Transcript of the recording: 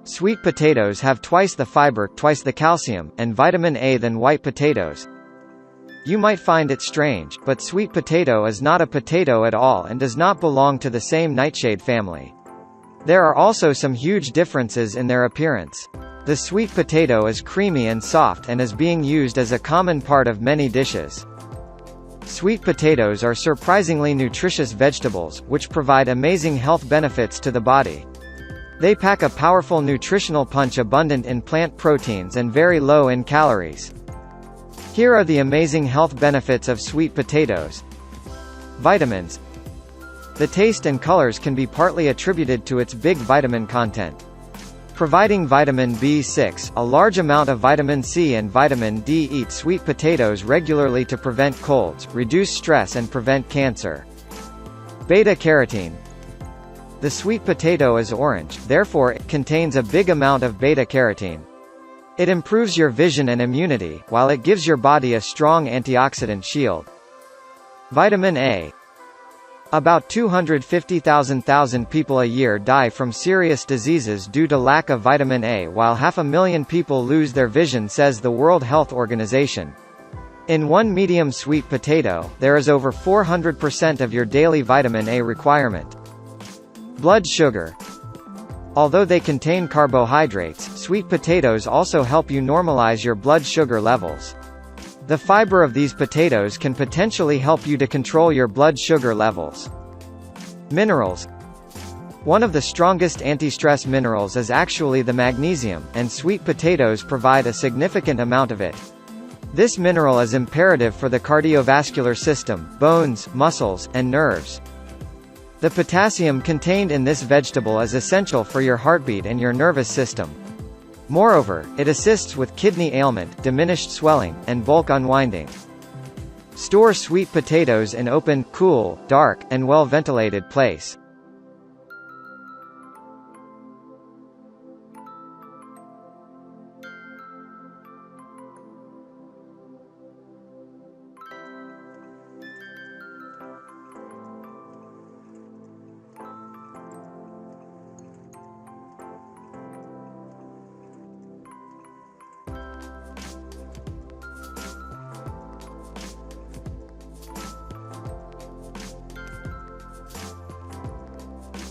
Sweet potatoes have twice the fiber, twice the calcium, and vitamin A than white potatoes. You might find it strange, but sweet potato is not a potato at all and does not belong to the same nightshade family. There are also some huge differences in their appearance. The sweet potato is creamy and soft and is being used as a common part of many dishes. Sweet potatoes are surprisingly nutritious vegetables, which provide amazing health benefits to the body. They pack a powerful nutritional punch abundant in plant proteins and very low in calories. Here are the amazing health benefits of sweet potatoes. Vitamins. The taste and colors can be partly attributed to its big vitamin content. Providing vitamin B6, a large amount of vitamin C and vitamin D. Eat sweet potatoes regularly to prevent colds, reduce stress and prevent cancer. Beta-carotene. The sweet potato is orange, therefore it contains a big amount of beta-carotene. It improves your vision and immunity, while it gives your body a strong antioxidant shield. Vitamin A. About 250,000 people a year die from serious diseases due to lack of vitamin A, while 500,000 people lose their vision, says the World Health Organization. In one medium sweet potato, there is over 400% of your daily vitamin A requirement. Blood sugar. Although they contain carbohydrates, sweet potatoes also help you normalize your blood sugar levels. The fiber of these potatoes can potentially help you to control your blood sugar levels. Minerals. One of the strongest anti-stress minerals is actually the magnesium, and sweet potatoes provide a significant amount of it. This mineral is imperative for the cardiovascular system, bones, muscles, and nerves. The potassium contained in this vegetable is essential for your heartbeat and your nervous system. Moreover, it assists with kidney ailment, diminished swelling, and bulk unwinding. Store sweet potatoes in open, cool, dark, and well-ventilated place.